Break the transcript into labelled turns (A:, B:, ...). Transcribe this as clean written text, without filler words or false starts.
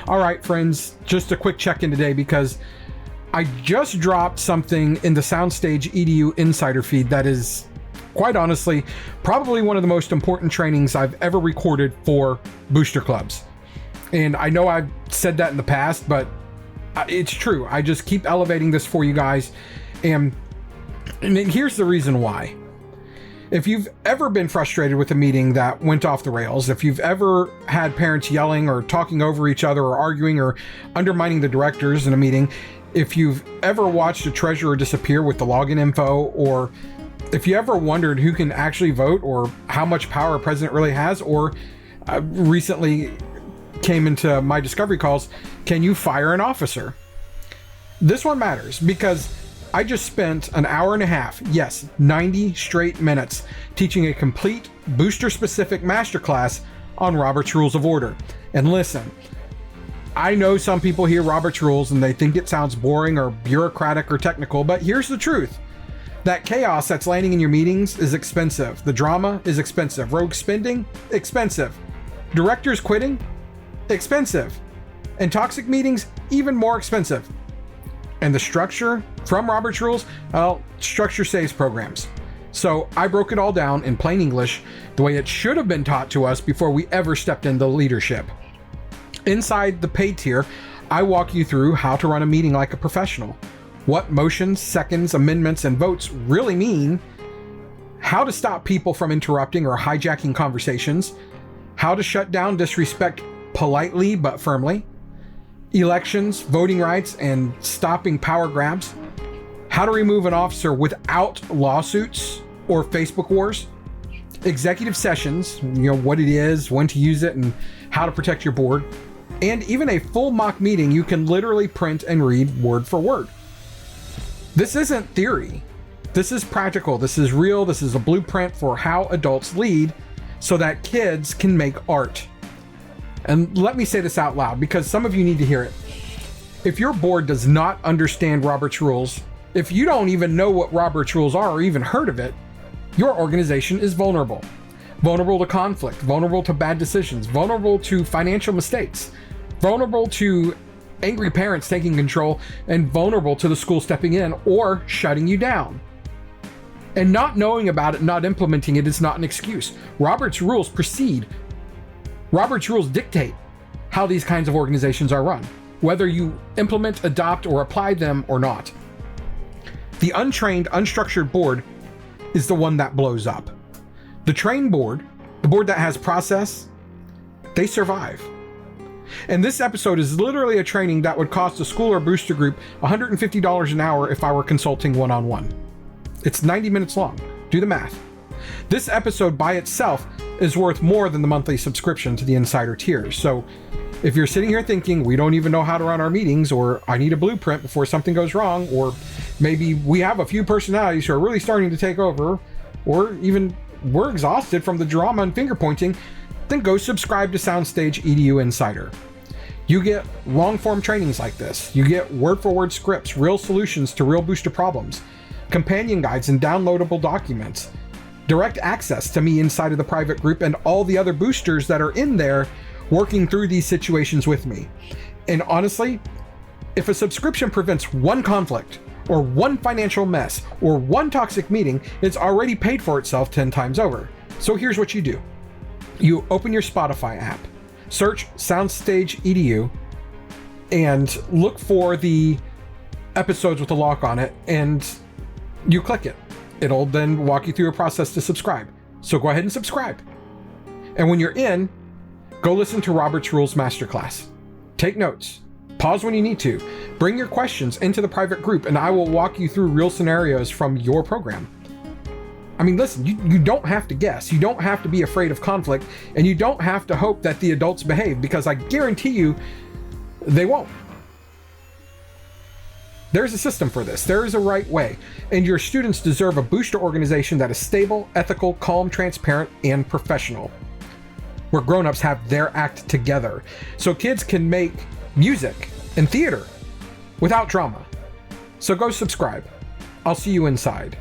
A: All right, friends, just a quick check-in today because I just dropped something in the SoundstageEDU Insider feed that is, quite honestly, probably one of the most important trainings I've ever recorded for booster clubs. And I know I've said that in the past, but it's true. I just keep elevating this for you guys. And here's the reason why. If you've ever been frustrated with a meeting that went off the rails, if you've ever had parents yelling or talking over each other or arguing or undermining the directors in a meeting, if you've ever watched a treasurer disappear with the login info, or if you ever wondered who can actually vote or how much power a president really has, or recently came into my discovery calls, can you fire an officer? This one matters because I just spent an hour and a half, yes, 90 straight minutes, teaching a complete booster-specific masterclass on Robert's Rules of Order. And listen, I know some people hear Robert's Rules and they think it sounds boring or bureaucratic or technical, but here's the truth. That chaos that's landing in your meetings is expensive. The drama is expensive. Rogue spending, expensive. Directors quitting, expensive. And toxic meetings, even more expensive. And the structure from Robert's Rules, well, structure saves programs. So I broke it all down in plain English, the way it should have been taught to us before we ever stepped into leadership. Inside the paid tier, I walk you through how to run a meeting like a professional, what motions, seconds, amendments, and votes really mean, how to stop people from interrupting or hijacking conversations, how to shut down disrespect politely but firmly, elections, voting rights, and stopping power grabs, how to remove an officer without lawsuits or Facebook wars, executive sessions, what it is, when to use it, and how to protect your board, and even a full mock meeting you can literally print and read word for word. This isn't theory. This is practical. This is real. This is a blueprint for how adults lead so that kids can make art. And let me say this out loud because some of you need to hear it. If your board does not understand Robert's Rules, if you don't even know what Robert's Rules are or even heard of it, your organization is vulnerable. Vulnerable to conflict, vulnerable to bad decisions, vulnerable to financial mistakes, vulnerable to angry parents taking control, and vulnerable to the school stepping in or shutting you down. And not knowing about it, not implementing it is not an excuse. Robert's Rules precede. Robert's Rules dictate how these kinds of organizations are run, whether you implement, adopt, or apply them or not. The untrained, unstructured board is the one that blows up. The trained board, the board that has process, they survive. And this episode is literally a training that would cost a school or booster group $150 an hour if I were consulting one-on-one. It's 90 minutes long. Do the math. This episode by itself is worth more than the monthly subscription to the Insider tier. So if you're sitting here thinking, we don't even know how to run our meetings, or I need a blueprint before something goes wrong, or maybe we have a few personalities who are really starting to take over, or even we're exhausted from the drama and finger pointing, then go subscribe to SoundstageEDU Insider. You get long-form trainings like this. You get word-for-word scripts, real solutions to real booster problems, companion guides and downloadable documents, direct access to me inside of the private group and all the other boosters that are in there working through these situations with me. And honestly, if a subscription prevents one conflict or one financial mess or one toxic meeting, it's already paid for itself 10 times over. So here's what you do. You open your Spotify app, search SoundstageEDU, and look for the episodes with a lock on it, and you click it. It'll then walk you through a process to subscribe. So go ahead and subscribe. And when you're in, go listen to Robert's Rules Masterclass. Take notes. Pause when you need to. Bring your questions into the private group, and I will walk you through real scenarios from your program. I mean, listen, you don't have to guess. You don't have to be afraid of conflict, and you don't have to hope that the adults behave, because I guarantee you they won't. There's a system for this. There is a right way, and your students deserve a booster organization that is stable, ethical, calm, transparent, and professional, where grown-ups have their act together, so kids can make music and theater without drama. So go subscribe. I'll see you inside.